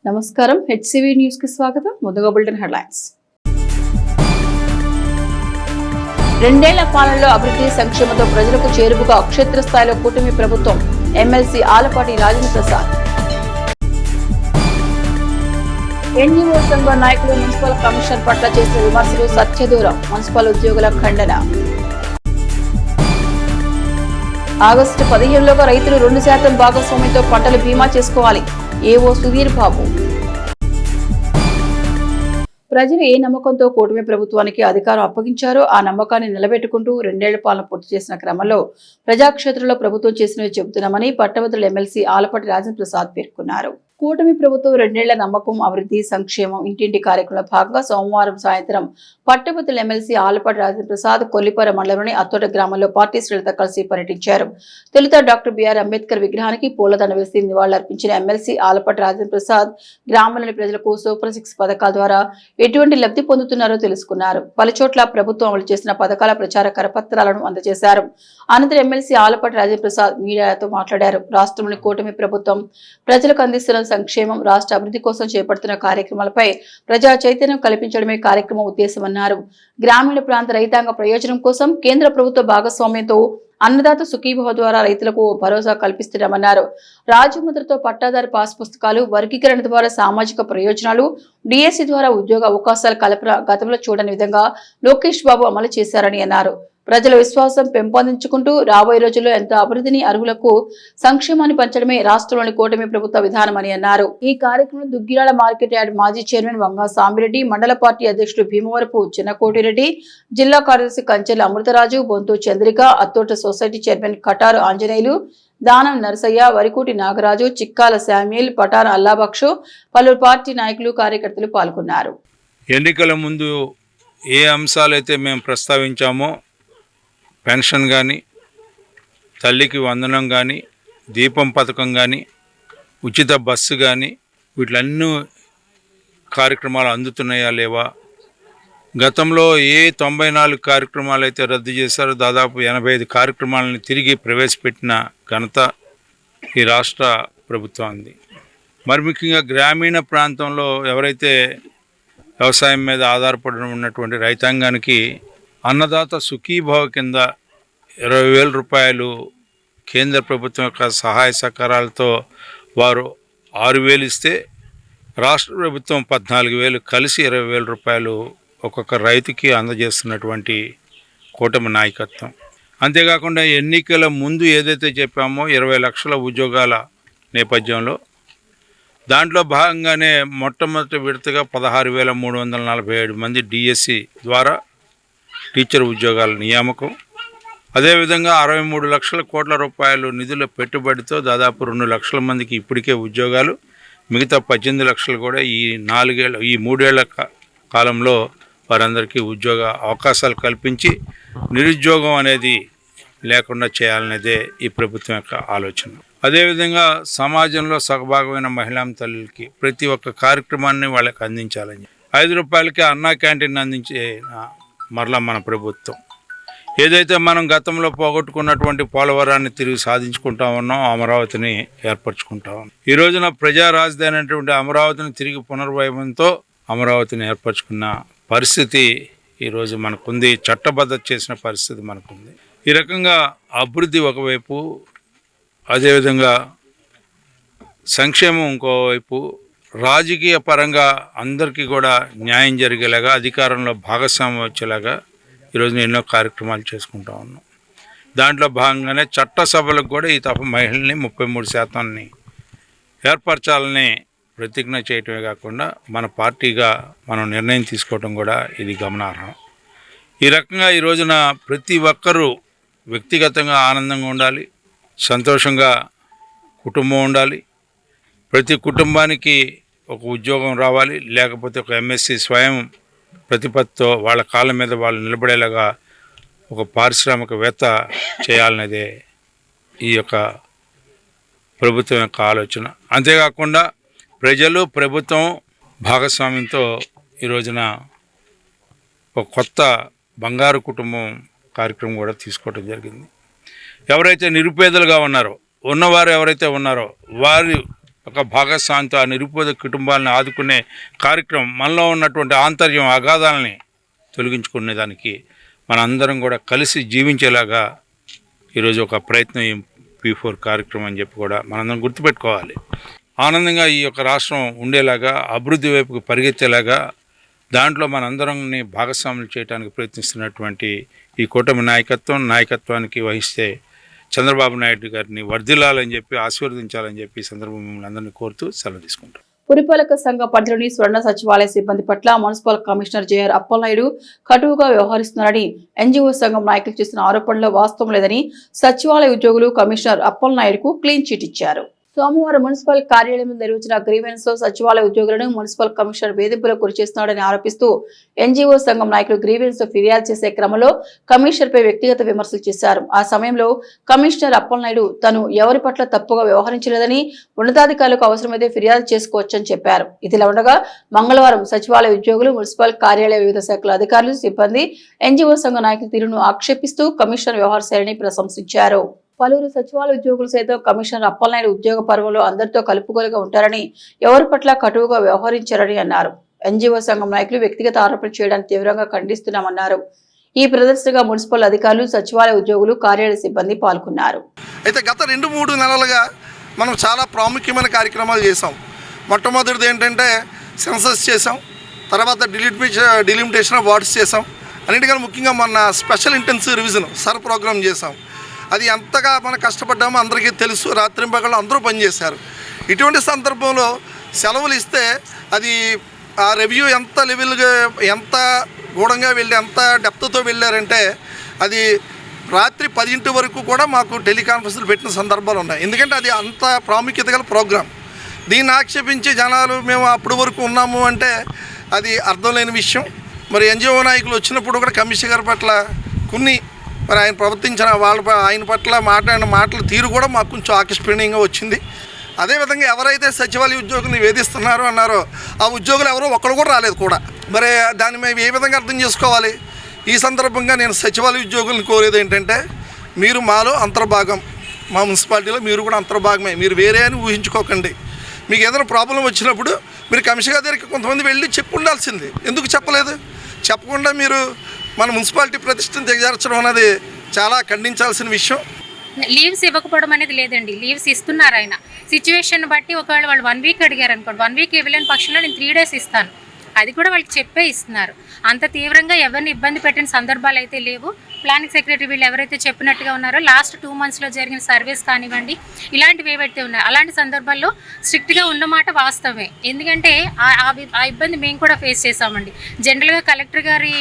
నమస్కారం HCV news కి స్వాగతం. ముందుగా బులెటిన్ హెడ్లైన్స్. రెండేళ్ల పాలనలో అభివృద్ధి సంక్షేమంతో ప్రజలకు చేరువగా క్షేత్ర స్థాయిలో కూటమి ప్రభుత్వం. ఎమ్మెల్సీ ఆలపాటి రాజేంద్ర ప్రసాద్. ఎన్జీఓ సంఘ నాయకులు మున్సిపల్ కమిషనర్ పట్ల చేసిన విమర్శలు సత్యదూరం. మున్సిపల్ ఉద్యోగుల ఖండన. ఆగస్టు 15లోగా రైతులు 2% భాగస్వామ్యంతో పంటలు బీమా చేసుకోవాలి. ఏవో సుధీర్ బాబు. ప్రజలు ఏ నమ్మకంతో కూటమి ప్రభుత్వానికి అధికారం అప్పగించారో ఆ నమ్మకాన్ని నిలబెట్టుకుంటూ రెండేళ్ల పాలన పూర్తి చేసిన క్రమంలో ప్రజాక్షేత్రంలో ప్రభుత్వం చేసినవి చెబుతున్నామని పట్టభద్రుల ఎమ్మెల్సీ ఆలపాటి రాజేంద్ర ప్రసాద్ పేర్కొన్నారు. కూటమి ప్రభుత్వం రెండేళ్ల నమ్మకం, అభివృద్ధి, సంక్షేమం ఇంటింటి కార్యక్రమంలో భాగంగా సోమవారం సాయంత్రం పట్టభద్రుల ఎమ్మెల్సీ ఆలపాటి రాజేంద్ర ప్రసాద్ కొల్లిపర మండలంలోని అత్తోట గ్రామంలో పార్టీ శ్రేణులతో కలిసి పర్యటించారు. తొలుత డాక్టర్ బిఆర్ అంబేద్కర్ విగ్రహానికి పూలదండ వేసి నివాళులర్పించిన ఎమ్మెల్సీ ఆలపాటి రాజేంద్ర ప్రసాద్ గ్రామంలోని ప్రజలకు సూపర్ 6 పథకాల ద్వారా ఎటువంటి లబ్ధి పొందుతున్నారో తెలుసుకున్నారు. పలుచోట్ల ప్రభుత్వం అమలు చేసిన పథకాల ప్రచార కరపత్రాలను అందజేశారు. అనంతరం ఎమ్మెల్సీ ఆలపాటి రాజేంద్ర ప్రసాద్ మీడియాతో మాట్లాడారు. రాష్ట్రంలోని కూటమి ప్రభుత్వం ప్రజలకు అందిస్తున్న సంక్షేమం, రాష్ట్ర అభివృద్ధి కోసం చేపడుతున్న కార్యక్రమాలపై ప్రజా చైతన్యం కల్పించడమే కార్యక్రమం ఉద్దేశమన్నారు. గ్రామీణ ప్రాంత రైతాంగ ప్రయోజనం కోసం కేంద్ర ప్రభుత్వ భాగస్వామ్యంతో అన్నదాత సుఖీభవ ద్వారా రైతులకు భరోసా కల్పిస్తున్నామన్నారు. రాజముద్రతో పట్టాదారు పాస్ పుస్తకాలు, వర్గీకరణ ద్వారా సామాజిక ప్రయోజనాలు, డిఎస్సి ద్వారా ఉద్యోగ అవకాశాల కల్పన గతంలో చూడని విధంగా లోకేష్ బాబు అమలు చేశారని అన్నారు. ప్రజల విశ్వాసం పెంపొందించుకుంటూ రాబోయే రోజుల్లో ఎంత అభివృద్ధిని, అర్హులకు సంక్షేమాన్ని పంచడమే రాష్ట్రంలోని కూటమి ప్రభుత్వ విధానమని అన్నారు. ఈ కార్యక్రమంలో దుగ్గిరాల మార్కెట్ యార్డ్ మాజీ చైర్మన్ వంగా సామిరెడ్డి, మండల పార్టీ అధ్యక్షుడు భీమవరపు చిన్నకోటిరెడ్డి, జిల్లా కార్యదర్శి కంచెల అమృతరాజు, బొంతు చంద్రిక, అత్తోట సొసైటీ చైర్మన్ కటారు ఆంజనేయులు, దానం నరసయ్య, వరికోటి నాగరాజు, చిక్కాల శామ్యుల్, పటాన్ అల్లాబక్షు, పలువురు పార్టీ నాయకులు, కార్యకర్తలు పాల్గొన్నారు. ఎన్నికల ముందు ఏ అంశాలైతే మేము ప్రస్తావించామో, పెన్షన్ కానీ, తల్లికి వందనం కానీ, దీపం పథకం కానీ, ఉచిత బస్సు కానీ, వీటిలన్నీ కార్యక్రమాలు అందుతున్నాయా లేవా? గతంలో ఏ 94 కార్యక్రమాలు అయితే రద్దు చేశారో దాదాపు 85 కార్యక్రమాలను తిరిగి ప్రవేశపెట్టిన ఘనత ఈ రాష్ట్ర ప్రభుత్వానికి. మరి ముఖ్యంగా గ్రామీణ ప్రాంతంలో ఎవరైతే వ్యవసాయం మీద ఆధారపడి ఉన్నటువంటి రైతాంగానికి అన్నదాత సుఖీభావ కింద 20,000 రూపాయలు కేంద్ర ప్రభుత్వం యొక్క సహాయ సహకారాలతో వారు 6,000 ఇస్తే రాష్ట్ర ప్రభుత్వం 14,000 కలిసి 20,000 రూపాయలు ఒక్కొక్క రైతుకి అందజేస్తున్నటువంటి కూటమి నాయకత్వం. అంతేకాకుండా ఎన్నికల ముందు ఏదైతే చెప్పామో 20 లక్షల ఉద్యోగాల నేపథ్యంలో దాంట్లో భాగంగానే మొట్టమొదటి విడతగా 16,347 మంది డిఎస్సి ద్వారా టీచర్ ఉద్యోగాల నియామకం, అదేవిధంగా 63 లక్షల కోట్ల రూపాయలు నిధుల పెట్టుబడితో దాదాపు 2 లక్షల మందికి ఇప్పటికే ఉద్యోగాలు, మిగతా 18 లక్షలు కూడా ఈ 3 ఏళ్ల కాలంలో వారందరికీ ఉద్యోగ అవకాశాలు కల్పించి నిరుద్యోగం అనేది లేకుండా చేయాలనేదే ఈ ప్రభుత్వం యొక్క ఆలోచన. అదేవిధంగా సమాజంలో సగభాగమైన మహిళా తల్లులకి ప్రతి ఒక్క కార్యక్రమాన్ని వాళ్ళకి అందించాలని 5 రూపాయలకి అన్నా క్యాంటీన్ అందించే మరలా మన ప్రభుత్వం ఏదైతే మనం గతంలో పోగొట్టుకున్నటువంటి పోలవరాన్ని తిరిగి సాధించుకుంటా ఉన్నాం, అమరావతిని ఏర్పరచుకుంటా ఉన్నాం. ఈ రోజున ప్రజా రాజధాని అనేటువంటి అమరావతిని తిరిగి పునర్వైభవంతో అమరావతిని ఏర్పరచుకున్న పరిస్థితి ఈరోజు మనకుంది. చట్టబద్ధత చేసిన పరిస్థితి మనకుంది. ఈ రకంగా అభివృద్ధి ఒకవైపు, అదేవిధంగా సంక్షేమం ఇంకోవైపు, రాజకీయ పరంగా అందరికీ కూడా న్యాయం జరిగేలాగా, అధికారంలో భాగస్వామ్యం వచ్చేలాగా ఈరోజు ఎన్నో కార్యక్రమాలు చేసుకుంటా ఉన్నాం. దాంట్లో భాగంగానే చట్టసభలకు కూడా ఈ తప్ప మహిళల్ని 33% ఏర్పరచాలని ప్రతిజ్ఞ చేయటమే కాకుండా మన పార్టీగా మనం నిర్ణయం తీసుకోవడం కూడా ఇది గమనార్హం. ఈ రకంగా ఈ రోజున ప్రతి ఒక్కరూ వ్యక్తిగతంగా ఆనందంగా ఉండాలి, సంతోషంగా కుటుంబం ఉండాలి, ప్రతి కుటుంబానికి ఒక ఉద్యోగం రావాలి, లేకపోతే ఒక ఎంఎస్సి స్వయం ప్రతిపత్తితో వాళ్ళ కాళ్ళ మీద వాళ్ళు నిలబడేలాగా ఒక పారిశ్రామికవేత్త చేయాలనేదే ఈ యొక్క ప్రభుత్వం యొక్క ఆలోచన. అంతేకాకుండా ప్రజలు, ప్రభుత్వం భాగస్వామ్యంతో ఈ రోజున ఒక కొత్త బంగారు కుటుంబం కార్యక్రమం కూడా తీసుకోవడం జరిగింది. ఎవరైతే నిరుపేదలుగా ఉన్నారో, ఉన్నవారు ఎవరైతే ఉన్నారో వారి ఒక ఒక భాగస్వామితో ఆ నిరుపేద కుటుంబాలను ఆదుకునే కార్యక్రమం మనలో ఉన్నటువంటి ఆంతర్యం అగాధాలని తొలగించుకునే దానికి మనందరం కూడా కలిసి జీవించేలాగా ఈరోజు ఒక ప్రయత్నం P4 కార్యక్రమం అని చెప్పి కూడా మనందరం గుర్తుపెట్టుకోవాలి. ఆనందంగా ఈ యొక్క రాష్ట్రం ఉండేలాగా అభివృద్ధి వైపుకు పరిగెత్తేలాగా దాంట్లో మనందరంని భాగస్వాములు చేయడానికి ప్రయత్నిస్తున్నటువంటి ఈ కూటమి నాయకత్వానికి వహిస్తే చంద్రబాబు నాయుడు గారిని వర్ధిల్లాలని చెప్పి ఆశీర్వదించాలని చెప్పి ఈ సందర్భం మిమ్మల్ని అందరినీ కోరుతూ సెలవు తీసుకుంటాం. పురపాలక సంఘ పరిధిలోని స్వర్ణ సచివాలయ సిబ్బంది పట్ల మున్సిపల్ కమిషనర్ జేఆర్ అప్పలనాయుడు కటువుగా వ్యవహరిస్తున్నారని ఎన్జీఓ సంఘం నాయకులు చేసిన ఆరోపణలో వాస్తవం లేదని సచివాలయ ఉద్యోగులు కమిషనర్ అప్పలనాయుడుకు క్లీన్ చిట్ ఇచ్చారు. సోమవారం మున్సిపల్ కార్యాలయంలో నిర్వహించిన గ్రీవెన్స్ లో సచివాలయ ఉద్యోగులను మున్సిపల్ కమిషనర్ వేధింపులకు గురిచేస్తున్నాడని ఆరోపిస్తూ ఎన్జీఓ సంఘం నాయకులు గ్రీవెన్స్ లో ఫిర్యాదు చేసే క్రమంలో కమిషనర్ పై వ్యక్తిగత విమర్శలు చేశారు. ఆ సమయంలో కమిషనర్ అప్పలనాయుడు తను ఎవరి పట్ల తప్పుగా వ్యవహరించలేదని ఉన్నతాధికారులకు అవసరమైతే ఫిర్యాదు చేసుకోవచ్చని చెప్పారు. ఇదిలా ఉండగా మంగళవారం సచివాలయ ఉద్యోగులు మున్సిపల్ కార్యాలయ వివిధ శాఖల అధికారులు సిబ్బంది ఎన్జీఓ సంఘ నాయకుల తీరును ఆక్షేపిస్తూ కమిషనర్ వ్యవహార శైలిని ప్రశంసించారు. పలువురు సచివాలయ ఉద్యోగులు సైతం కమిషనర్ అప్పలనాయుడు ఉద్యోగ పర్వంలో అందరితో కలుపుకోలుగా ఉంటారని ఎవరి పట్ల కటువుగా వ్యవహరించారని అన్నారు. ఎన్జీఓ సంఘం నాయకులు వ్యక్తిగత ఆరోపణలు చేయడానికి తీవ్రంగా ఖండిస్తున్నామన్నారు. ఈ ప్రదర్శనగా మున్సిపల్ అధికారులు సచివాలయ ఉద్యోగులు కార్యాలయ సిబ్బంది పాల్గొన్నారు. అయితే గత 2-3 నెలలుగా మనం చాలా ప్రాముఖ్యమైన కార్యక్రమాలు చేసాం. మొట్టమొదటిది ఏంటంటే సెన్సస్ చేసాం, తర్వాత డిలిమిటేషన్ ఆఫ్ వార్డ్స్ చేసాం, అన్నిటికన్నా ముఖ్యంగా మొన్న special intensive revision SIR programme చేసాం. అది ఎంతగా మనం కష్టపడ్డామో అందరికీ తెలుసు. రాత్రింపగళ్ళు అందరూ పనిచేశారు. ఇటువంటి సందర్భంలో సెలవులు ఇస్తే అది ఆ రివ్యూ ఎంత లెవెల్గా ఎంత గూఢంగా వెళ్ళి ఎంత డెప్త్తో వెళ్ళారంటే అది రాత్రి 10 వరకు కూడా మాకు టెలికాన్ఫరెన్స్లు పెట్టిన సందర్భాలు ఉన్నాయి. ఎందుకంటే అది అంత ప్రాముఖ్యత గల ప్రోగ్రాం. దీన్ని ఆక్షేపించి జనాలు మేము అప్పటి వరకు ఉన్నాము అంటే అది అర్థం లేని విషయం. మరి ఎన్జిఓ నాయకులు వచ్చినప్పుడు కూడా కమిషనర్ గారి పట్ల కొన్ని మరి ఆయన ప్రవర్తించిన ఆయన పట్ల మాట్లాడిన మాటల తీరు కూడా మాకు కొంచెం ఆకర్షణీయంగా వచ్చింది. అదేవిధంగా ఎవరైతే సచివాలయ ఉద్యోగుల్ని వేధిస్తున్నారో అన్నారో ఆ ఉద్యోగులు ఎవరో ఒక్కరు కూడా రాలేదు కూడా. మరి దాన్ని మేము ఏ విధంగా అర్థం చేసుకోవాలి? ఈ సందర్భంగా నేను సచివాలయ ఉద్యోగులను కోరేది ఏంటంటే మీరు మాలో అంతర్భాగం, మా మున్సిపాలిటీలో మీరు కూడా అంతర్భాగమే, మీరు వేరే అని ఊహించుకోకండి. మీకు ఏదైనా ప్రాబ్లం వచ్చినప్పుడు మీరు కమిషనర్ దగ్గరికి కొంతమంది వెళ్ళి చెప్పి ఉండాల్సింది. ఎందుకు చెప్పలేదు? చెప్పకుండా మీరు మన మున్సిపాలిటీ ప్రతిష్టను దిగజార్చడం అనేది చాలా ఖండించాల్సిన విషయం. లీవ్స్ ఇవ్వకపోవడం అనేది లేదండి, లీవ్స్ ఇస్తున్నారు ఆయన. సిచ్యువేషన్ బట్టి ఒకవేళ వాళ్ళు 1 వీక్ అడిగారు అనుకోండి, 1 వీక్ ఇవ్వలేని పక్షంలో నేను 3 డేస్ ఇస్తాను, అది కూడా వాళ్ళకి చెప్పే ఇస్తున్నారు. అంత తీవ్రంగా ఎవరిని ఇబ్బంది పెట్టిన సందర్భాలు అయితే లేవు. ప్లానింగ్ సెక్రటరీ వీళ్ళు ఎవరైతే చెప్పినట్టుగా ఉన్నారో లాస్ట్ 2 మంత్స్లో జరిగిన సర్వీస్ కానివ్వండి, ఇలాంటివి ఏవైతే ఉన్నాయో అలాంటి సందర్భాల్లో స్ట్రిక్ట్గా ఉన్నమాట వాస్తవమే. ఎందుకంటే ఆ ఇబ్బంది మేము కూడా ఫేస్ చేసామండి. జనరల్గా కలెక్టర్ గారి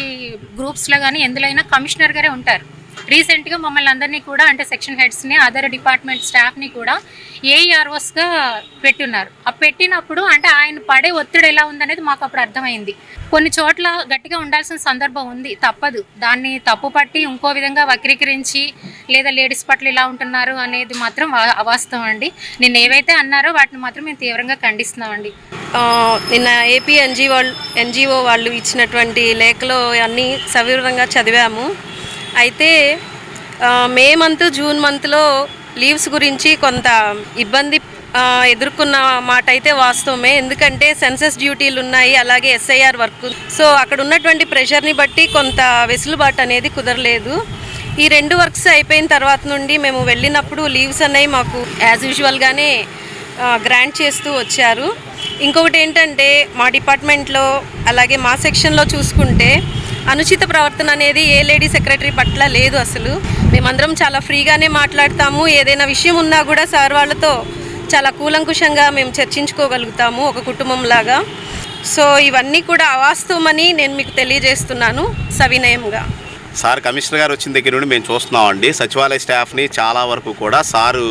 గ్రూప్స్లో కానీ ఎందులోనైనా కమిషనర్ గారే ఉంటారు. రీసెంట్గా మమ్మల్ని అందరినీ కూడా అంటే సెక్షన్ హెడ్స్ని అదర్ డిపార్ట్మెంట్ స్టాఫ్ని కూడా ఏఈఆర్ఓస్గా పెట్టున్నారు. ఆ పెట్టినప్పుడు అంటే ఆయన పడే ఒత్తిడి ఎలా ఉందనేది మాకు అప్పుడు అర్థమైంది. కొన్ని చోట్ల గట్టిగా ఉండాల్సిన సందర్భం ఉంది, తప్పదు. దాన్ని తప్పు పట్టి ఇంకో విధంగా వక్రీకరించి లేదా లేడీస్ పట్ల ఇలా ఉంటున్నారు అనేది మాత్రం అవాస్తవం అండి. నిన్న ఏవైతే అన్నారో వాటిని మాత్రం మేము తీవ్రంగా ఖండిస్తున్నామండి. నిన్న ఏపీ ఎన్జిఓ వాళ్ళు ఇచ్చినటువంటి లేఖలో అన్నీ సవివరంగా చదివాము. అయితే మే మంత్ జూన్ మంత్లో లీవ్స్ గురించి కొంత ఇబ్బంది ఎదుర్కొన్న మాట అయితే వాస్తవమే. ఎందుకంటే సెన్సస్ డ్యూటీలు ఉన్నాయి, అలాగే ఎస్ఐఆర్ వర్క్. సో అక్కడ ఉన్నటువంటి ప్రెషర్ని బట్టి కొంత వెసులుబాటు అనేది కుదరలేదు. ఈ 2 వర్క్స్ అయిపోయిన తర్వాత నుండి మేము వెళ్ళినప్పుడు లీవ్స్ అనేవి మాకు యాజ్ యూజువల్గానే గ్రాంట్ చేస్తూ వచ్చారు. ఇంకొకటి ఏంటంటే మా డిపార్ట్మెంట్లో అలాగే మా సెక్షన్లో చూసుకుంటే అనుచిత ప్రవర్తన అనేది ఏ లేడీ సెక్రటరీ పట్ల లేదు. అసలు మేమందరం చాలా ఫ్రీగానే మాట్లాడతాము. ఏదైనా విషయం ఉన్నా కూడా సార్ వాళ్ళతో చాలా కూలంకుషంగా మేము చర్చించుకోగలుగుతాము ఒక కుటుంబంలాగా. సో ఇవన్నీ కూడా అవాస్తవమని నేను మీకు తెలియజేస్తున్నాను సవినయంగా. సార్ కమిషనర్ గారు వచ్చిన దగ్గర నుండి మేము చూస్తున్నామండి, సచివాలయ స్టాఫ్ని చాలా వరకు కూడా సారు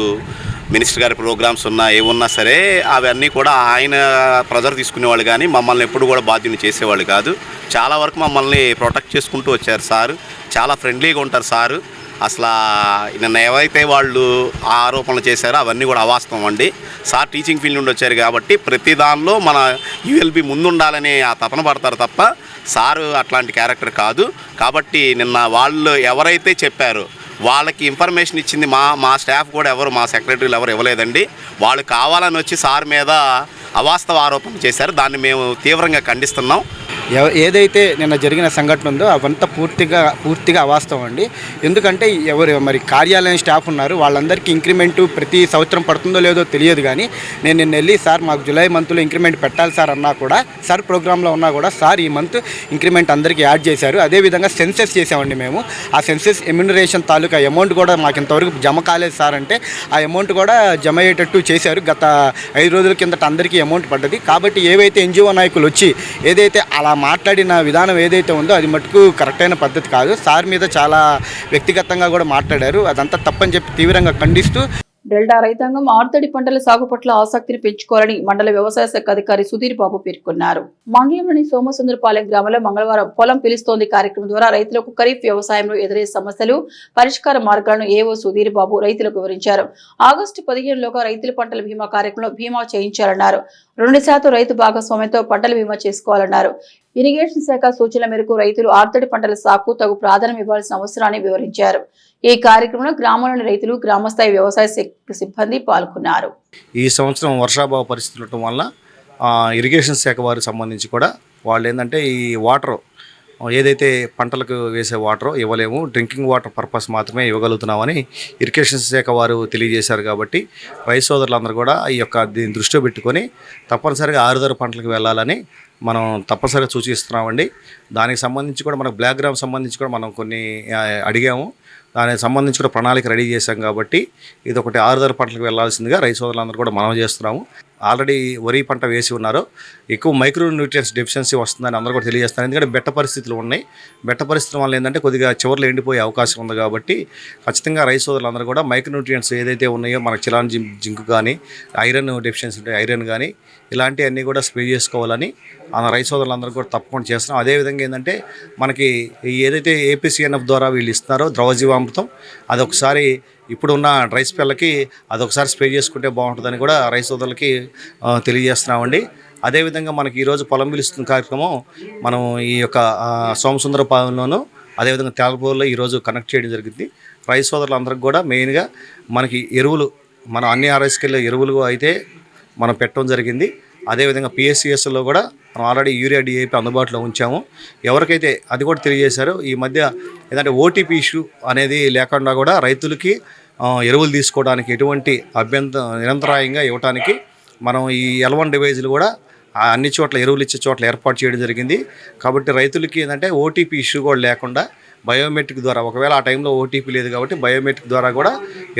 మినిస్టర్ గారి ప్రోగ్రామ్స్ ఉన్నా ఏమున్నా సరే అవన్నీ కూడా ఆయన ప్రెజర్ తీసుకునేవాళ్ళు, కానీ మమ్మల్ని ఎప్పుడు కూడా బాధ్యుని చేసేవాళ్ళు కాదు. చాలా వరకు మమ్మల్ని ప్రొటెక్ట్ చేసుకుంటూ వచ్చారు సారు. చాలా ఫ్రెండ్లీగా ఉంటారు సారు. అసలు నిన్న ఏవైతే వాళ్ళు ఆరోపణలు చేశారో అవన్నీ కూడా అవాస్తవం అండి. సార్ టీచింగ్ ఫీల్డ్ నుండి వచ్చారు కాబట్టి ప్రతి దానిలో మన యూఎల్బి ముందుండాలని ఆ తపన పడతారు తప్ప సారు అట్లాంటి క్యారెక్టర్ కాదు. కాబట్టి నిన్న వాళ్ళు ఎవరైతే చెప్పారో వాళ్ళకి ఇన్ఫర్మేషన్ ఇచ్చింది మా స్టాఫ్ కూడా ఎవరు, మా సెక్రటరీలు ఎవరు ఇవ్వలేదండి. వాళ్ళు కావాలని వచ్చి సార్ మీద అవాస్తవ ఆరోపణ చేశారు. దాన్ని మేము తీవ్రంగా ఖండిస్తున్నాం. ఏదైతే నిన్న జరిగిన సంఘటన ఉందో అవంతా పూర్తిగా అవాస్తవం అండి. ఎందుకంటే ఎవరు మరి కార్యాలయం స్టాఫ్ ఉన్నారు, వాళ్ళందరికీ ఇంక్రిమెంట్ ప్రతి సంవత్సరం పడుతుందో లేదో తెలియదు. కానీ నేను నిన్న వెళ్ళి సార్ మాకు జూలై మంత్లో ఇంక్రిమెంట్ పెట్టాలి సార్ అన్నా కూడా, సార్ ప్రోగ్రాంలో ఉన్నా కూడా సార్ ఈ మంత్ ఇంక్రిమెంట్ అందరికీ యాడ్ చేశారు. అదేవిధంగా సెన్సెస్ చేసామండి మేము. ఆ సెన్సెస్ ఎమ్యూనరేషన్ తాలూకా అమౌంట్ కూడా మాకు ఇంతవరకు జమ కాలేదు సార్ అంటే ఆ అమౌంట్ కూడా జమ అయ్యేటట్టు చేశారు. గత 5 రోజుల కిందట అందరికీ అమౌంట్ పడ్డది. కాబట్టి ఏవైతే ఎన్జిఓ నాయకులు వచ్చి ఏదైతే అలా మాట్లాడిన విధానం ఏదైతే ఉందో అది మటుకు కరెక్ట్ అయిన పద్ధతి కాదు. సార్ మీద చాలా వ్యక్తిగతంగా కూడా మాట్లాడారు. అదంతా తప్పని చెప్పి తీవ్రంగా ఖండిస్తూ డెల్టా రైతాంగం ఆర్తడి పంటల సాగు పట్ల ఆసక్తిని పెంచుకోవాలని మండల వ్యవసాయ శాఖ అధికారి సుధీర్ బాబు పేర్కొన్నారు. మండలంలోని సోమసుందరపాలెం గ్రామంలో మంగళవారం పొలం పిలుస్తోంది కార్యక్రమం ద్వారా రైతులకు ఖరీఫ్ వ్యవసాయంలో ఎదురయ్యే సమస్యలు, పరిష్కార మార్గాలను ఏవో సుధీర్ బాబు రైతులకు వివరించారు. ఆగస్టు 15లోగా రైతుల పంటల బీమా కార్యక్రమంలో బీమా చేయించాలన్నారు. 2% రైతు భాగస్వామ్యంతో పంటల బీమా చేసుకోవాలన్నారు. ఇరిగేషన్ శాఖ సూచనల మేరకు రైతులు ఆర్తడి పంటల సాగుకు తగు ప్రాధాన్యం ఇవ్వాల్సిన అవసరాన్ని వివరించారు. ఈ కార్యక్రమంలో గ్రామంలోని రైతులు, గ్రామస్థాయి వ్యవసాయ సిబ్బంది పాల్గొన్నారు. ఈ సంవత్సరం వర్షాభావ పరిస్థితులు ఉండటం వల్ల ఇరిగేషన్ శాఖ వారికి సంబంధించి కూడా వాళ్ళు ఏంటంటే ఈ వాటర్ ఏదైతే పంటలకు వేసే వాటర్ ఇవ్వలేము, డ్రింకింగ్ వాటర్ పర్పస్ మాత్రమే ఇవ్వగలుగుతున్నామని ఇరిగేషన్ శాఖ వారు తెలియజేశారు. కాబట్టి రైతు సోదరులందరూ కూడా ఈ యొక్క దీన్ని దృష్టిలో పెట్టుకొని తప్పనిసరిగా ఆరుదర పంటలకు వెళ్ళాలని మనం తప్పనిసరిగా సూచిస్తున్నామండి. దానికి సంబంధించి కూడా మనకు బ్లాక్ గ్రామ్ సంబంధించి కూడా మనం కొన్ని అడిగాము. దానికి సంబంధించి కూడా ప్రణాళిక రెడీ చేశాం. కాబట్టి ఇది ఒకటి ఆరుదర పంటలకు వెళ్లాల్సిందిగా రైతు సోదరులందరూ కూడా మనం చేస్తున్నాము. ఆల్రెడీ వరి పంట వేసి ఉన్నారు. ఎక్కువ మైక్రో న్యూట్రియన్స్ డెఫిషియన్సీ వస్తుందని అందరూ కూడా తెలియజేస్తున్నారు. ఎందుకంటే బెట్ట పరిస్థితులు ఉన్నాయి. బెట్ట పరిస్థితుల వల్ల ఏంటంటే కొద్దిగా చివర్లో ఎండిపోయే అవకాశం ఉంది. కాబట్టి ఖచ్చితంగా రైతు సోదరులందరూ కూడా మైక్రో న్యూట్రియన్స్ ఏదైతే ఉన్నాయో మనకు చిలాన్ జింక్ కానీ, ఐరన్ డెఫిషియన్సీ ఉంటే ఐరన్ కానీ ఇలాంటివన్నీ కూడా స్ప్రే చేసుకోవాలని రైతు సోదరులందరూ కూడా తప్పకుండా చేస్తున్నాం. అదేవిధంగా ఏంటంటే మనకి ఏదైతే ఏపీసీఎన్ఎఫ్ ద్వారా వీళ్ళు ఇస్తున్నారో ద్రవజీవామృతం, అదొకసారి ఇప్పుడున్న డ్రై స్పెల్కి అదొకసారి స్ప్రే చేసుకుంటే బాగుంటుందని కూడా రైతు సోదరులకి తెలియజేస్తున్నామండి. అదేవిధంగా మనకి ఈరోజు పొలం పిలుస్తున్న కార్యక్రమం మనం ఈ యొక్క సోమసుందరపాలెంలోనూ అదేవిధంగా తేలపూర్లో ఈరోజు కనెక్ట్ చేయడం జరిగింది. రైతు సోదరులందరికీ కూడా మెయిన్గా మనకి ఎరువులు, మన అన్ని ఆర్ఎస్కేల్లో ఎరువులు అయితే మనం పెట్టడం జరిగింది. అదేవిధంగా పిఎస్సిఎస్లో కూడా మనం ఆల్రెడీ యూరియా డిఏపి అందుబాటులో ఉంచాము. ఎవరికైతే అది కూడా తెలియజేశారో ఈ మధ్య ఏంటంటే ఓటీపీ ఇష్యూ అనేది లేకుండా కూడా రైతులకి ఎరువులు తీసుకోవడానికి ఎటువంటి నిరంతరాయంగా ఇవ్వడానికి మనం ఈ L1 డివైజులు కూడా అన్ని చోట్ల ఎరువులు ఇచ్చే చోట్ల ఏర్పాటు చేయడం జరిగింది. కాబట్టి రైతులకి ఏంటంటే ఓటీపీ ఇష్యూ కూడా లేకుండా బయోమెట్రిక్ ద్వారా, ఒకవేళ ఆ టైంలో ఓటీపీ లేదు కాబట్టి బయోమెట్రిక్ ద్వారా కూడా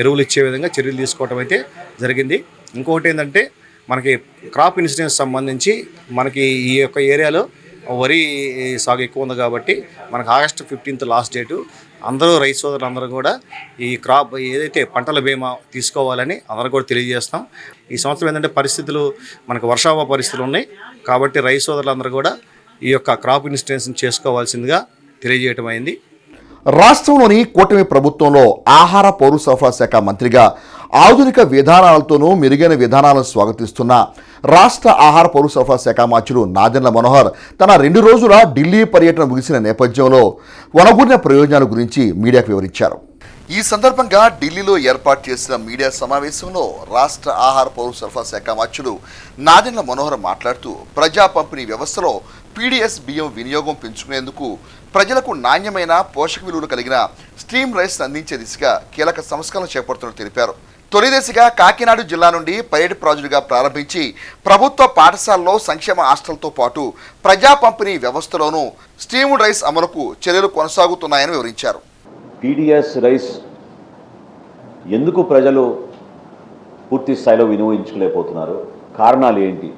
ఎరువులు ఇచ్చే విధంగా చర్యలు తీసుకోవడం అయితే జరిగింది. ఇంకొకటి ఏంటంటే మనకి క్రాప్ ఇన్సూరెన్స్ సంబంధించి మనకి ఈ యొక్క ఏరియాలో వరి సాగు ఎక్కువ ఉంది. కాబట్టి మనకు ఆగస్టు 15 లాస్ట్ డేటు. అందరూ రైతు సోదరులు అందరూ కూడా ఈ క్రాప్ ఏదైతే పంటల బీమా తీసుకోవాలని అందరూ కూడా తెలియజేస్తాం. ఈ సంవత్సరం ఏంటంటే పరిస్థితులు మనకు వర్షాభావ పరిస్థితులు ఉన్నాయి. కాబట్టి రైతు సోదరులందరూ కూడా ఈ యొక్క క్రాప్ ఇన్సూరెన్స్ చేసుకోవాల్సిందిగా తెలియజేయటం అయింది. రాష్ట్రంలోని కూటమి ప్రభుత్వంలో ఆహార పౌర సరఫరా శాఖ మంత్రిగా ఆధునిక విధానాలతోనూ మెరుగైన విధానాలను స్వాగతిస్తున్న రాష్ట్ర ఆహార పౌర సరఫరా శాఖ మంత్రులు నాదెండ్ల మనోహర్ తన 2 రోజుల ఢిల్లీ పర్యటన ముగిసిన నేపథ్యంలో వనగూరిన ప్రయోజనాల గురించి మీడియాకు వివరించారు. ఈ సందర్భంగా ఢిల్లీలో ఏర్పాటు చేసిన మీడియా సమావేశంలో రాష్ట్ర ఆహార పౌర సరఫరా శాఖ మంత్రులు నాదెండ్ల మనోహర్ మాట్లాడుతూ ప్రజా పంపిణీ వ్యవస్థలో పీడీఎస్ బియ్యం వినియోగం పెంచుకునేందుకు ప్రజలకు నాణ్యమైన పోషక విలువలు కలిగిన స్ట్రీమ్ రైస్ అందించే దిశగా కీలక సంస్కరణలు చేపడుతున్నట్టు తెలిపారు. తొలిదశగా కాకినాడ జిల్లా నుండి పైలట్ ప్రాజెక్టుగా ప్రారంభించి ప్రభుత్వ పాఠశాలలో సంక్షేమ హాస్టల్తో పాటు ప్రజా పంపిణీ వ్యవస్థలోనూ స్ట్రీమ్డ్ రైస్ అమలుకు చర్యలు కొనసాగుతున్నాయని వివరించారు. పీడీఎస్ రైస్ ఎందుకు ప్రజలు పూర్తి స్థాయిలో వినియోగించుకోలేకపోతున్నారు, కారణాలు ఏంటి?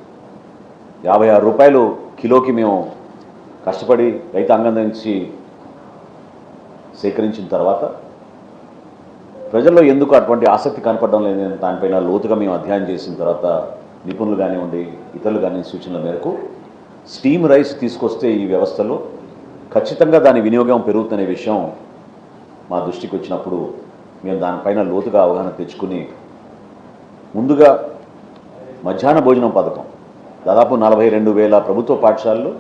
56 రూపాయలు కిలోకి మేము కష్టపడి రైతాంగం నుంచి సేకరించిన తర్వాత ప్రజల్లో ఎందుకు అటువంటి ఆసక్తి కనపడడం లేదని దానిపైన లోతుగా మేము అధ్యయనం చేసిన తర్వాత నిపుణులు కానివ్వండి, ఇతరులు కానీ సూచనల మేరకు స్టీమ్ రైస్ తీసుకొస్తే ఈ వ్యవస్థలో ఖచ్చితంగా దాని వినియోగం పెరుగుతున్న విషయం మా దృష్టికి వచ్చినప్పుడు మేము దానిపైన లోతుగా అవగాహన తెచ్చుకుని ముందుగా మధ్యాహ్న భోజనం పథకం దాదాపు 42,000 ప్రభుత్వ పాఠశాలలు,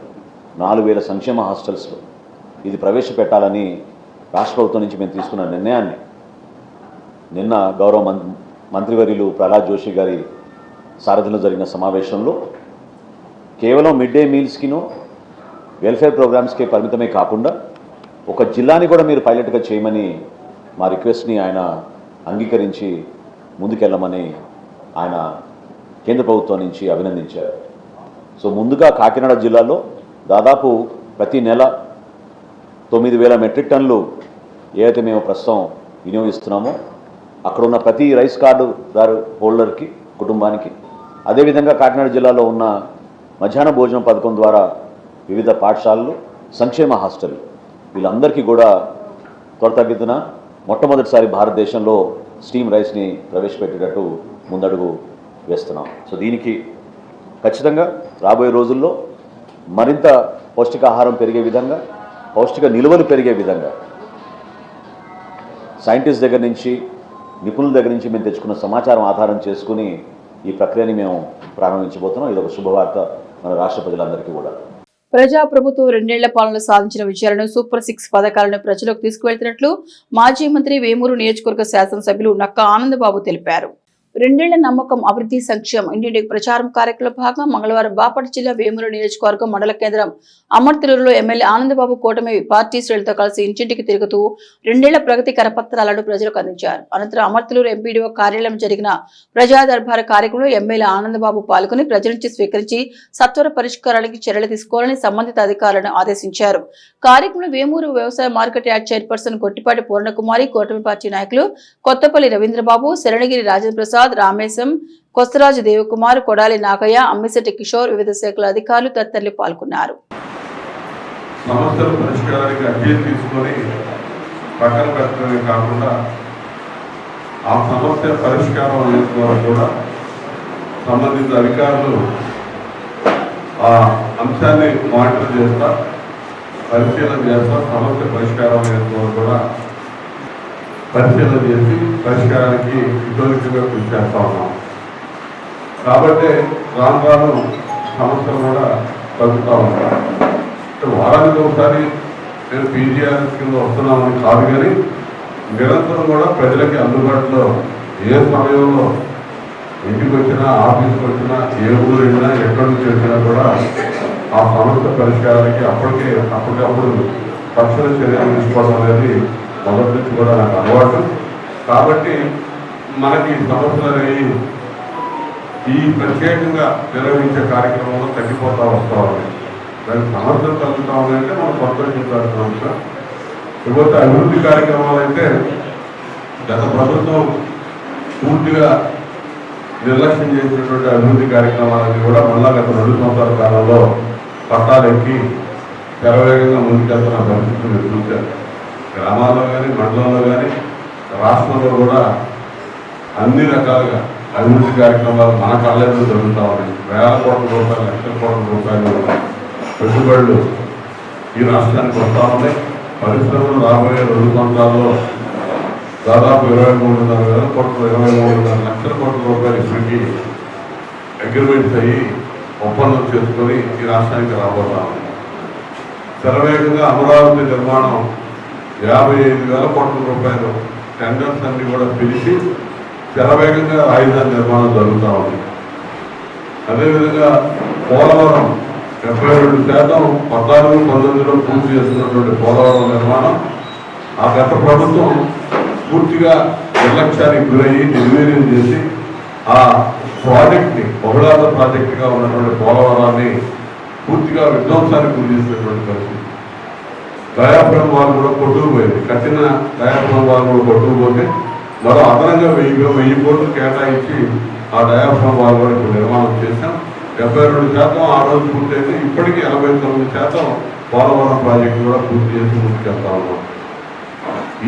4,000 సంక్షేమ హాస్టల్స్లో ఇది ప్రవేశపెట్టాలని రాష్ట్ర ప్రభుత్వం నుంచి మేము తీసుకున్న నిర్ణయాన్ని నిన్న గౌరవ మంత్రివర్యులు ప్రహ్లాద్ జోషి గారి సారథ్యంలో జరిగిన సమావేశంలో కేవలం మిడ్ డే మీల్స్కిను వెల్ఫేర్ ప్రోగ్రామ్స్కే పరిమితమే కాకుండా ఒక జిల్లాని కూడా మీరు పైలట్గా చేయమని మా రిక్వెస్ట్ని ఆయన అంగీకరించి ముందుకెళ్ళమని ఆయన కేంద్ర ప్రభుత్వం నుంచి అభినందించారు. సో ముందుగా కాకినాడ జిల్లాలో దాదాపు ప్రతి నెల 9,000 మెట్రిక్ టన్నులు ఏదైతే మేము ప్రస్తుతం వినియోగిస్తున్నామో అక్కడ ఉన్న ప్రతి రైస్ కార్డుదారు హోల్డర్కి కుటుంబానికి, అదేవిధంగా కాకినాడ జిల్లాలో ఉన్న మధ్యాహ్న భోజనం పథకం ద్వారా వివిధ పాఠశాలలు, సంక్షేమ హాస్టల్ వీళ్ళందరికీ కూడా త్వరితగతిన మొట్టమొదటిసారి భారతదేశంలో స్టీమ్ రైస్ని ప్రవేశపెట్టేటట్టు ముందడుగు వేస్తున్నాం. సో దీనికి ఖచ్చితంగా రాబోయే రోజుల్లో మరింత పౌష్టికాహారం పెరిగే విధంగా, పౌష్టిక నిల్వలు పెరిగే విధంగా సైంటిస్ట్ దగ్గర నుంచి, నిపుణుల దగ్గర నుంచి మేము తెచ్చుకున్న సమాచారం ఆధారం చేసుకుని ఈ ప్రక్రియని మేము ప్రారంభించబోతున్నాం. ఇది ఒక శుభవార్త మన రాష్ట్ర ప్రజలందరికీ కూడా. ప్రజాప్రభుత్వం 2 ఏళ్ల పాలనలో సాధించిన విజయాలను సూపర్ 6 పథకాలను ప్రజలకు తీసుకువెళ్తున్నట్లు మాజీ మంత్రి వేమూరు నియోజకవర్గ శాసనసభ్యులు నక్కా ఆనందబాబు తెలిపారు. 2 ఏళ్ల నమ్మకం అభివృద్ధి సంక్షేమం ఇంటింటికి ప్రచారం కార్యక్రమంలో భాగంగా మంగళవారం బాపట్ల జిల్లా వేమూరు నియోజకవర్గం మండల కేంద్రం అమర్తలూరులో ఎమ్మెల్యే ఆనందబాబు కూటమి పార్టీ శ్రేణులతో కలిసి ఇంటింటికి తిరుగుతూ 2 ఏళ్ల ప్రగతి కరపత్రాలను ప్రజలకు అందించారు. అనంతరం అమర్తలూరు ఎంపీడీఓ కార్యాలయం జరిగిన ప్రజా దర్బార్ కార్యక్రమంలో ఎమ్మెల్యే ఆనందబాబు పాల్గొని ప్రజల నుంచి స్వీకరించి సత్వర పరిష్కారానికి చర్యలు తీసుకోవాలని సంబంధిత అధికారులను ఆదేశించారు. కార్యక్రమంలో వేమూరు వ్యవసాయ market yard chairperson Gottipati Purnakumari, కూటమి పార్టీ నాయకులు కొత్తపల్లి రవీంద్రబాబు, శరణగిరి రాజేంద్ర ప్రసాద్, రామేశం, కొస్తరాజు దేవకుమార్, కొడాలి నాగయ్య, అమ్మిశెట్టి కిషోర్, వివిధ శాఖల అధికారులు తదితరులు పాల్గొన్నారు. సమస్యల పరిష్కారానికి అర్జీలు తీసుకొని పక్కన పెట్టడమే కాకుండా ఆ సమస్య పరిష్కారం అయ్యేంత వరకు కూడా సంబంధిత అధికారులు ఆ అంశాన్ని మానిటర్ చేస్తా, పరిశీలన చేస్తా, సమస్య పరిష్కారం అయ్యేంత వరకు కూడా పరిశీలన చేసి పరిష్కారానికి ఇతోరిగా కృషి చేస్తూ ఉన్నాం. కాబట్టి రాను రాను సమస్యలు కూడా తగ్గుతూ ఉంటాయి. వారానికి ఒకసారి నేను పీజీఆర్ కింద వస్తున్నామని కాదు, కానీ నిరంతరం కూడా ప్రజలకి అందుబాటులో ఏ సమయంలో ఇంటికి వచ్చినా, ఆఫీస్కి వచ్చినా, ఏ ఊరు వెళ్ళినా, ఎక్కడి నుంచి వచ్చినా కూడా ఆ సమస్య పరిష్కారానికి అప్పటికప్పుడు తక్షణ చర్యలు తీసుకోవడం అనేది మొదటి నుంచి కూడా నాకు అలవాటు. కాబట్టి మనకి సమస్యలు అనేవి ఈ ప్రత్యేకంగా నిర్వహించే కార్యక్రమంలో తగ్గిపోతూ వస్తూ ఉన్నాయి. దానికి సమస్యలు కలుగుతూ ఉన్నాయంటే మనం సంతోషించాల్సిన అంశం. ఇకపోతే అభివృద్ధి కార్యక్రమాలు అయితే గత ప్రభుత్వం పూర్తిగా నిర్లక్ష్యం చేసినటువంటి అభివృద్ధి కార్యక్రమాలన్నీ కూడా మళ్ళా గత 2 సంవత్సరాల కాలంలో పట్టాలెక్కి శరవేగంగా ముందుకెళ్తున్న పరిస్థితులు మీరు చూశారు. గ్రామాల్లో కానీ, మండలంలో కానీ, రాష్ట్రంలో కూడా అన్ని రకాలుగా అభివృద్ధి కార్యక్రమాలు మన కాలేజీలో జరుగుతూ ఉన్నాయి. వేల కోట్ల రూపాయలు, లక్షల కోట్ల రూపాయలు పెట్టుబడులు ఈ రాష్ట్రానికి వస్తూ ఉన్నాయి. పరిశ్రమలు రాబోయే 2 సంవత్సరాల్లో దాదాపు 23,500 కోట్లు, 23,500 లక్షల కోట్ల రూపాయలు ఇప్పటికీ అగ్రిమెంట్స్ అయ్యి ఒప్పందం చేసుకొని ఈ రాష్ట్రానికి రాబోతా ఉంది. శరవేగంగా అమరావతి నిర్మాణం 55,000 కోట్ల రూపాయలు టెండర్స్ అన్ని కూడా పిలిచి శరవేగంగా రాజధాని నిర్మాణం జరుగుతూ ఉంది. అదేవిధంగా పోలవరం 72% 14-19లో పూర్తి చేస్తున్నటువంటి పోలవరం నిర్మాణం ఆ గత ప్రభుత్వం పూర్తిగా నిర్లక్ష్యానికి గురయ్యి నిర్వీర్యం చేసి ఆ ప్రాజెక్ట్ని బహుళార్థ ప్రాజెక్టుగా ఉన్నటువంటి పోలవరాన్ని పూర్తిగా విధ్వంసానికి గురి చేసినటువంటి పరిస్థితి. డయాఫ్రమ్ వాళ్ళు కూడా కొట్టుకుపోయింది. కట్టిన డయాఫ్రమ్ వాళ్ళు కూడా కొట్టుకుపోతే మరో అదనంగా 1000 కోట్లు కేటాయించి ఆ డయాఫ్రమ్ వాళ్ళు కూడా ఇప్పుడు నిర్మాణం చేశాం. 72% ఆ రోజు పూర్తయితే ఇప్పటికీ 89% పోలవరం ప్రాజెక్టు కూడా పూర్తి చేసి ముందుకెళ్తా ఉన్నాం.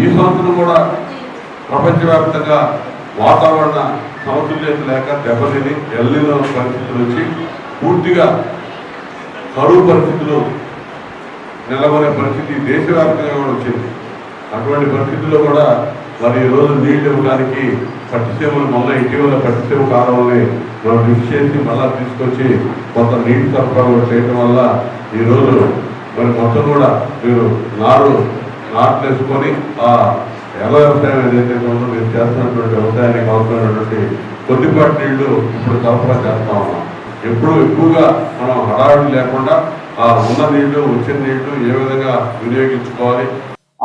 ఈ సంవత్సరం కూడా ప్రపంచవ్యాప్తంగా వాతావరణ సమతుల్యత లేక దెబ్బతిని ఎల్నినో పరిస్థితులు వచ్చి పూర్తిగా కరువు పరిస్థితులు నెలకొనే పరిస్థితి దేశవ్యాప్తంగా కూడా వచ్చింది. అటువంటి పరిస్థితుల్లో కూడా మరి ఈరోజు నీళ్ళు ఇవ్వడానికి పట్టిసీమలు మళ్ళీ ఇటీవల పట్టిసీమ కాలంలో మనం లిఫ్ట్ చేసి మళ్ళీ తీసుకొచ్చి కొంత నీటి సరఫరా చేయడం వల్ల ఈరోజు మరి మొత్తం కూడా మీరు నాట్లు వేసుకొని ఆ ఎర్ర వ్యవసాయం ఏదైతే ఉందో మీరు చేస్తున్నటువంటి వ్యవసాయానికి అవసరమైనటువంటి కొద్దిపాటి నీళ్లు ఇప్పుడు సరఫరా చేస్తా ఉన్నాం. ఎప్పుడు ఎక్కువగా మనం హడావిడి లేకుండా ఆ ఉన్న నీళ్లు వచ్చిన నీళ్లు ఏ విధంగా వినియోగించుకోవాలి.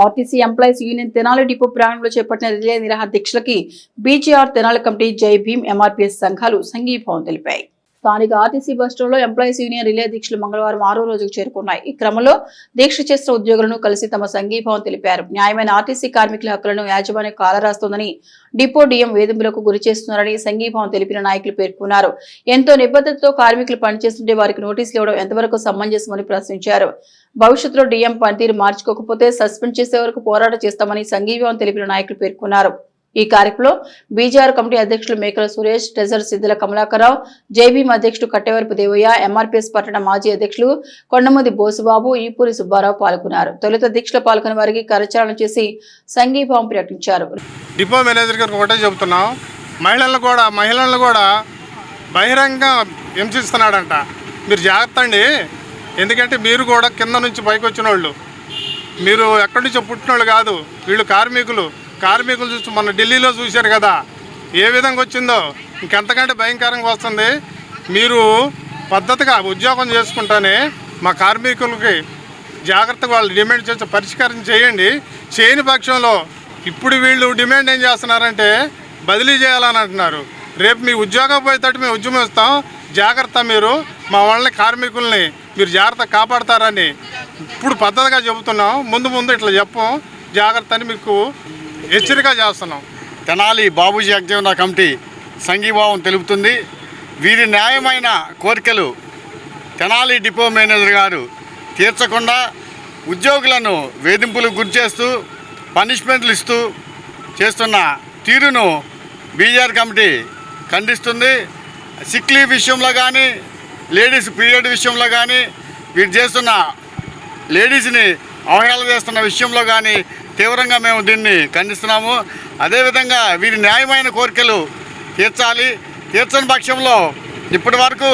RTC employees union Tenali depot ప్రాంగణంలో చేపట్టిన రిలే నిరాహార దీక్షలకి బీజేఆర్ తెనాలి కమిటీ, జై భీమ్, ఎంఆర్పీఎస్ సంఘాలు సంఘీభావం తెలిపాయి. స్థానిక ఆర్టీసీ బస్టాండ్లో ఎంప్లాయీస్ యూనియన్ రిలే దీక్షలు మంగళవారం 6వ రోజుకు చేరుకున్నాయి. ఈ క్రమంలో దీక్ష చేస్తున్న ఉద్యోగులను కలిసి తమ సంఘీభావం తెలిపారు. న్యాయమైన ఆర్టీసీ కార్మికుల హక్కులను యాజమాన్యం కాలరాస్తోందని, డిపో డిఎం వేధింపులకు గురి చేస్తున్నారని సంఘీభావం తెలిపిన నాయకులు పేర్కొన్నారు. ఎంతో నిబద్ధతతో కార్మికులు పనిచేస్తుంటే వారికి నోటీసులు ఇవ్వడం ఎంతవరకు సమంజసమని ప్రశ్నించారు. భవిష్యత్తులో డిఎం పనితీరు మార్చుకోకపోతే సస్పెండ్ చేసే వరకు పోరాటం చేస్తామని సంఘీభావం తెలిపిన నాయకులు పేర్కొన్నారు. ఈ కార్యక్రమంలో బీజేఆర్ కమిటీ అధ్యక్షులు మేకల సురేష్, ట్రెజరర్ సిద్దుల కమలాకరరావు, జైభీం అధ్యక్షుడు కట్టెవరపు దేవయ్య, ఎంఆర్పీఎస్ పట్టణ మాజీ అధ్యక్షులు కొండమంది బోసుబాబు, ఈపూరి సుబ్బారావు పాల్గొన్నారు. తొలుత దీక్షలో పాల్గొన్న వారికి కరచాలనం చేసి సంఘీభావం ప్రకటించారు. డిపో మేనేజర్ గారికి ఒకటే చెబుతున్నాం, మహిళలను కూడా బహిరంగ హింసిస్తున్నాడంట. మీరు జాగ్రత్త అండి, ఎందుకంటే మీరు కూడా కింద నుంచి పైకి వచ్చిన వాళ్ళు, మీరు ఎక్కడి నుంచో పుట్టిన వాళ్ళు కాదు. వీళ్ళు కార్మికులు చూసి మొన్న ఢిల్లీలో చూశారు కదా ఏ విధంగా వచ్చిందో, ఇంకెంతకంటే భయంకరంగా వస్తుంది. మీరు పద్ధతిగా ఉద్యోగం చేసుకుంటానే మా కార్మికులకి జాగ్రత్తగా వాళ్ళు డిమాండ్ చేసి పరిష్కారం చేయండి. చేయని పక్షంలో ఇప్పుడు వీళ్ళు డిమాండ్ ఏం చేస్తున్నారంటే బదిలీ చేయాలని అంటున్నారు. రేపు మీ ఉద్యోగం పోయేటట్టు మేము ఉద్యమిస్తాం, జాగ్రత్త, మీరు మా వాళ్ళని కార్మికుల్ని మీరు జాగ్రత్త కాపాడతారని ఇప్పుడు పద్ధతిగా చెబుతున్నాం. ముందు ఇట్లా చెప్పం, జాగ్రత్త అని మీకు హెచ్చరిక చేస్తున్నాం. తెనాలి బాబూజీ అగ్జీవన కమిటీ సంఘీభావం తెలుపుతుంది. వీరి న్యాయమైన కోరికలు తెనాలి డిపో మేనేజర్ గారు తీర్చకుండా ఉద్యోగులను వేధింపులకు గురి చేస్తూ పనిష్మెంట్లు ఇస్తూ చేస్తున్న తీరును బీజేఆర్ కమిటీ ఖండిస్తుంది. సిక్ లీవ్ విషయంలో కానీ, లేడీస్ పీరియడ్ విషయంలో కానీ, వీరు చేస్తున్న లేడీస్ని అవహేళన చేస్తున్న విషయంలో కానీ తీవ్రంగా మేము దీన్ని ఖండిస్తున్నాము. అదేవిధంగా వీరి న్యాయమైన కోరికలు తీర్చని పక్షంలో ఇప్పటి వరకు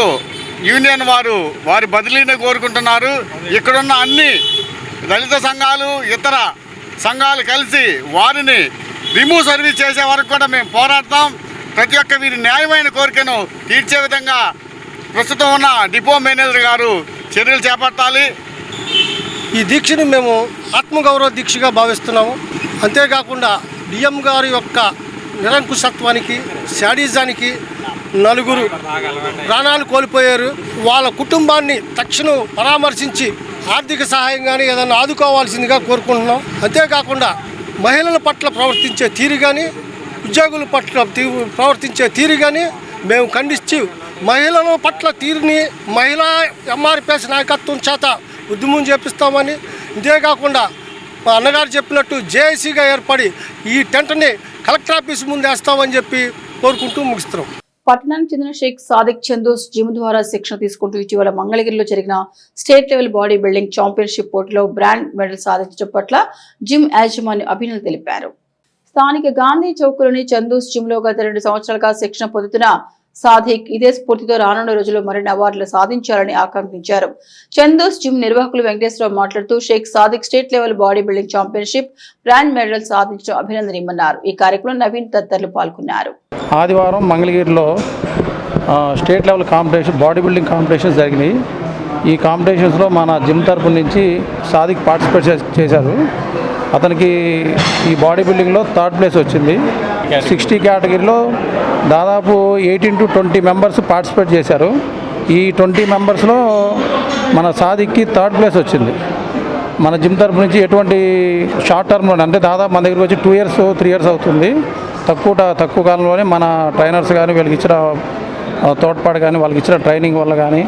యూనియన్ వారి బదిలీని కోరుకుంటున్నారు. ఇక్కడున్న అన్ని దళిత సంఘాలు, ఇతర సంఘాలు కలిసి వారిని రిమూవ్ సర్వీస్ చేసే వరకు కూడా మేము పోరాడతాం. ప్రతి ఒక్క వీరి న్యాయమైన కోరికను తీర్చే విధంగా ప్రస్తుతం ఉన్న డిపో మేనేజర్ గారు చర్యలు చేపట్టాలి. ఈ దీక్షని మేము ఆత్మగౌరవ దీక్షగా భావిస్తున్నాము. అంతేకాకుండా డిఎం గారి యొక్క నిరంకుశత్వానికి, శాడిజానికి నలుగురు ప్రాణాలు కోల్పోయారు. వాళ్ళ కుటుంబాన్ని తక్షణం పరామర్శించి ఆర్థిక సహాయం కానీ ఏదైనా ఆదుకోవాల్సిందిగా కోరుకుంటున్నాం. అంతేకాకుండా మహిళల పట్ల ప్రవర్తించే తీరు కానీ, ఉద్యోగుల పట్ల ప్రవర్తించే తీరు కానీ మేము ఖండించి మహిళల పట్ల తీరుని మహిళా ఎంఆర్పీఎస్ నాయకత్వం చేత ఉద్యమం చేపిస్తామని, ఇంతేకాకుండా మా అన్నగారు చెప్పినట్టు జేఏసీగా ఏర్పడి ఈ టెంట్ని కలెక్టర్ ఆఫీస్ ముందు వేస్తామని చెప్పి కోరుకుంటూ ముగిస్తున్నాం. పట్టణానికి చెందిన షేక్ సాదిక్ చందూస్ జిమ్ ద్వారా శిక్షణ తీసుకుంటూ ఇటీవల మంగళగిరిలో జరిగిన state level body building championship పోటీలో బ్రాండ్ మెడల్ సాధించడం పట్ల జిమ్ యాజమాన్యం అభినందనలు తెలిపారు. స్థానిక గాంధీ చౌక్లోని చందూస్ జిమ్ లో గత 2 సంవత్సరాలుగా శిక్షణ పొందుతున్న సాదిక్ ఇదే స్ఫూర్తితో రానున్న రోజుల్లో మరిన్ని అవార్డులు సాధించాలని ఆకాంక్షించారు. చందూస్ జిమ్ నిర్వాహకులు వెంకటేశ్వరరావు మాట్లాడుతూ Shaik Sadiq state level body building championship bronze medal సాధించడం అభినందనీయమన్నారు. ఈ కార్యక్రమంలో నవీన్ తదితరులు పాల్గొన్నారు. ఆదివారం మంగళగిరిలో state level competition body building competitions జరిగినాయి. ఈ కాంపిటీషన్స్లో మన జిమ్ తరపు నుంచి సాదిక్ పార్టిసిపేట్ చేశారు. అతనికి ఈ బాడీ బిల్డింగ్లో 3rd ప్లేస్ వచ్చింది. 60 కేటగిరీలో దాదాపు 18 to 20 మెంబర్స్ పార్టిసిపేట్ చేశారు. ఈ 20 మెంబర్స్లో మన సాదిక్కి 3rd ప్లేస్ వచ్చింది. మన జిమ్ తరపు నుంచి ఎటువంటి షార్ట్ టర్మ్లో అంటే దాదాపు మన దగ్గరికి వచ్చి 2 years 3 years అవుతుంది. తక్కువ కాలంలోనే మన ట్రైనర్స్ కానీ వీళ్ళకి ఇచ్చిన తోడ్పాటు కానీ వాళ్ళకి ఇచ్చిన ట్రైనింగ్ వల్ల కానీ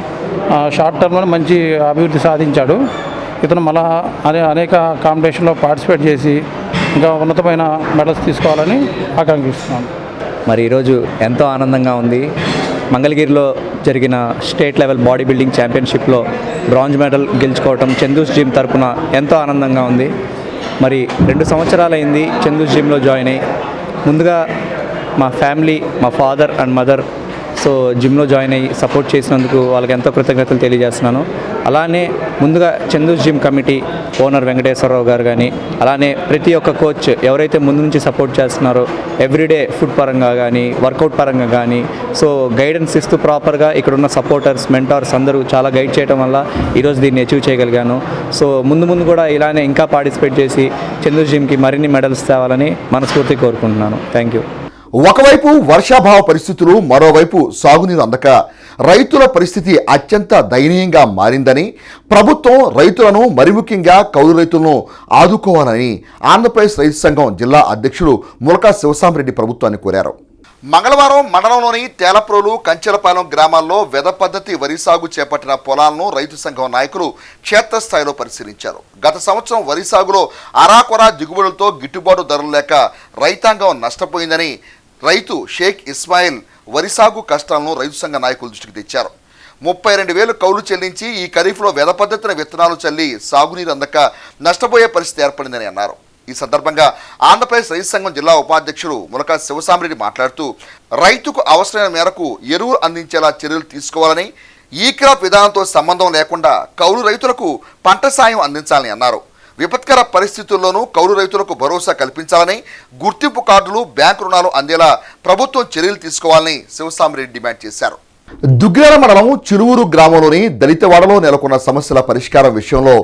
షార్ట్ టర్మ్లోనే మంచి అభివృద్ధి సాధించాడు. ఇతను మళ్ళా అనేక కాంపిటీషన్లో పార్టిసిపేట్ చేసి ఇంకా ఉన్నతమైన మెడల్స్ తీసుకోవాలని ఆకాంక్షిస్తున్నాను. మరి ఈరోజు ఎంతో ఆనందంగా ఉంది. మంగళగిరిలో జరిగిన స్టేట్ లెవెల్ బాడీ బిల్డింగ్ ఛాంపియన్షిప్లో బ్రాంజ్ మెడల్ గెలుచుకోవటం చందూస్ జిమ్ తరపున ఎంతో ఆనందంగా ఉంది. మరి 2 సంవత్సరాలైంది చందూస్ జిమ్లో జాయిన్ అయ్యి. ముందుగా మా ఫ్యామిలీ, మా ఫాదర్ అండ్ మదర్ సో జిమ్లో జాయిన్ అయ్యి సపోర్ట్ చేసినందుకు వాళ్ళకి ఎంతో కృతజ్ఞతలు తెలియజేస్తున్నాను. అలానే ముందుగా Chandu's gym committee owner Venkateswararao garu కానీ, అలానే ప్రతి ఒక్క కోచ్ ఎవరైతే ముందు నుంచి సపోర్ట్ చేస్తున్నారో ఎవ్రీడే ఫుడ్ పరంగా కానీ వర్కౌట్ పరంగా కానీ సో గైడెన్స్ ఇస్తూ ప్రాపర్గా ఇక్కడ ఉన్న సపోర్టర్స్ మెంటార్స్ అందరూ చాలా గైడ్ చేయడం వల్ల ఈరోజు దీన్ని అచీవ్ చేయగలిగాను. సో ముందు కూడా ఇలానే ఇంకా పార్టిసిపేట్ చేసి చందూస్ జిమ్కి మరిన్ని మెడల్స్ తేవాలని మనస్ఫూర్తిగా కోరుకుంటున్నాను. Thank you. ఒకవైపు వర్షాభావ పరిస్థితులు, మరోవైపు సాగునీరు అందక రైతుల పరిస్థితి అత్యంత దయనీయంగా మారిందని, ప్రభుత్వం రైతులను మరి ముఖ్యంగా కౌలు రైతులను ఆదుకోవాలని ఆంధ్రప్రదేశ్ రైతు సంఘం జిల్లా అధ్యక్షుడు ములకా శివసాంరెడ్డి ప్రభుత్వాన్ని కోరారు. మంగళవారం మండలంలోని తేలప్రోలు, కంచెలపాలెం గ్రామాల్లో వెద పద్ధతి వరి సాగు చేపట్టిన పొలాలను రైతు సంఘం నాయకులు క్షేత్రస్థాయిలో పరిశీలించారు. గత సంవత్సరం వరి సాగులో అరాకొరా దిగుబడులతో గిట్టుబాటు ధరలు లేక రైతాంగం నష్టపోయిందని రైతు షేక్ ఇస్మాయిల్ వరి సాగు కష్టాలను రైతు సంఘ నాయకుల దృష్టికి తెచ్చారు. 32,000 కౌలు చెల్లించి ఈ ఖరీఫ్లో వెద పద్ధతిన విత్తనాలు చల్లి సాగునీరు అందక నష్టపోయే పరిస్థితి ఏర్పడిందని అన్నారు. ఈ సందర్భంగా ఆంధ్రప్రదేశ్ రైతు సంఘం జిల్లా ఉపాధ్యక్షుడు ములకా శివసాంరెడ్డి మాట్లాడుతూ రైతుకు అవసరమైన మేరకు ఎరువులు అందించేలా చర్యలు తీసుకోవాలని, ఈ క్రాప్ విధానంతో సంబంధం లేకుండా కౌలు రైతులకు పంట సాయం అందించాలని అన్నారు. విపత్కర పరిస్థితుల్లోనూ కౌలు రైతులకు భరోసా కల్పించాలని, గుర్తింపు కార్డులు, బ్యాంకు రుణాలు అందేలా ప్రభుత్వం చర్యలు తీసుకోవాలని శివసాంరెడ్డి డిమాండ్ చేశారు. దుగ్గ్యాల మండలం చిలువూరు గ్రామంలోని దళితవాడలో నెలకొన్న సమస్యల పరిష్కారం విషయంలో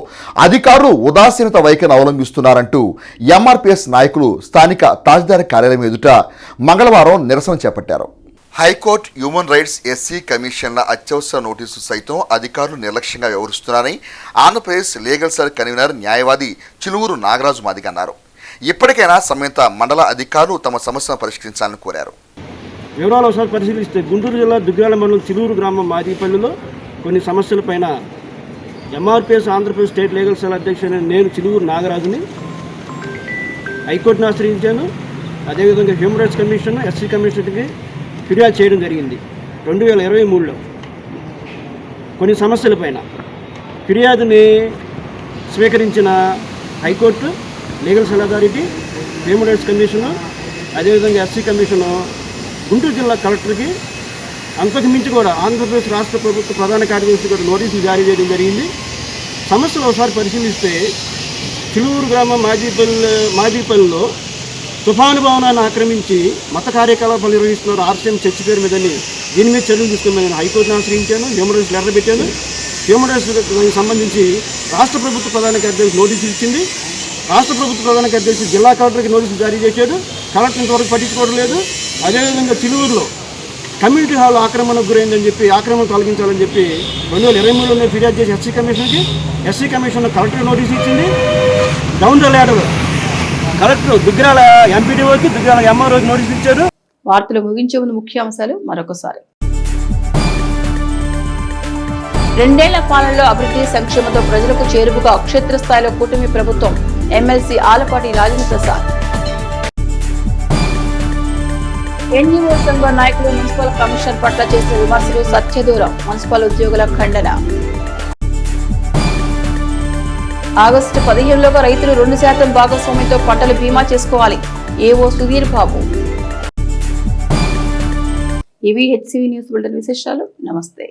అధికారులు ఉదాసీనత వైఖరిని అవలంబిస్తున్నారంటూ ఎంఆర్పీఎస్ నాయకులు స్థానిక తహసీల్దార్ కార్యాలయం ఎదుట మంగళవారం నిరసన చేపట్టారు. హైకోర్టు, హ్యూమన్ రైట్స్, ఎస్సీ కమిషన్ల అత్యవసర నోటీసు సైతం అధికారులు నిర్లక్ష్యంగా వ్యవహరిస్తున్నారని ఆంధ్రప్రదేశ్ లీగల్ సెల్ కన్వీనర్ న్యాయవాది చిలువూరు నాగరాజు మాదిగ అన్నారు. ఇప్పటికైనా సంబంధిత మండల అధికారులు తమ సమస్యను పరిష్కరించాలని కోరారు. వివరాలు ఒకసారి పరిశీలిస్తే గుంటూరు జిల్లా దుగ్గ్యాల మండలం చిలువూరు గ్రామం మాదిపల్లిలో కొన్ని సమస్యలపైన MRPS Andhra Pradesh state legal cell అధ్యక్షుడైన నేను చిలువూరు నాగరాజుని హైకోర్టును ఆశ్రయించాను. అదేవిధంగా హ్యూమన్ రైట్స్ కమిషన్, ఎస్సీ కమిషన్కి ఫిర్యాదు చేయడం జరిగింది. 2023లో కొన్ని సమస్యలపైన ఫిర్యాదుని స్వీకరించిన high court, legal cell authority, human rights commission, అదేవిధంగా ఎస్సీ కమిషను గుంటూరు జిల్లా కలెక్టర్కి అంతకు మించి కూడా ఆంధ్రప్రదేశ్ రాష్ట్ర ప్రభుత్వ ప్రధాన కార్యదర్శి కూడా నోటీసులు జారీ చేయడం జరిగింది. సమస్యలు ఒకసారి పరిశీలిస్తే చిలువూరు గ్రామం మాదిపల్లిలో తుఫాను భవనాన్ని ఆక్రమించి మత కార్యకలాపాలు నిర్వహిస్తున్నారు ఆర్సీఎం చర్చి పేరు మీదని. దీని మీద చర్యలు తీసుకుని నేను హైకోర్టును ఆశ్రయించాను, హ్యూమన్ రైట్స్ లెటర్ పెట్టాను. హ్యూమన్ రైట్స్కి సంబంధించి రాష్ట్ర ప్రభుత్వ ప్రధాన కార్యదర్శి నోటీసులు ఇచ్చింది. రాష్ట్ర ప్రభుత్వ ప్రధాన కార్యదర్శి జిల్లా కలెక్టర్కి నోటీసులు జారీ చేశాడు. కలెక్టర్ ఇంతవరకు పట్టించుకోవడం లేదు. అదేవిధంగా చిలువూరులో కమ్యూనిటీ హాల్ ఆక్రమణకు గురైందని చెప్పి ఆక్రమణ తొలగించాలని చెప్పి 2023లోనే ఫిర్యాదు చేసి ఎస్సీ కమిషన్కి, ఎస్సీ కమిషన్ కలెక్టర్ నోటీసు ఇచ్చింది. Down the ladder collector Duggyala ఎంపీడీఓకి, దుగ్గ్యాల ఎంఆర్ఓకి నోటీసు ఇచ్చారు. వార్తలు ముగించే ముందు ముఖ్యాంశాలు మరొకసారి. 2 ఏళ్ల పాలనలో అభివృద్ధి సంక్షేమంతో ప్రజలకు చేరువుగా క్షేత్రస్థాయిలో కూటమి ప్రభుత్వం. ఎమ్మెల్సీ ఆలపాటి రాజేంద్ర ప్రసాద్. ఎన్జీఓ సంఘ నాయకులు మున్సిపల్ కమిషనర్ పట్ల చేసిన విమర్శలు సత్యదూరం. మున్సిపల్ ఉద్యోగుల ఖండన. ఆగస్టు 15లోగా రైతులు 2% భాగస్వామ్యంతో పంటలు బీమా చేసుకోవాలి. ఏవో సుధీర్ బాబు. ఇవి హెచ్సివి న్యూస్ బులెటిన్ విశేషాలు. నమస్తే.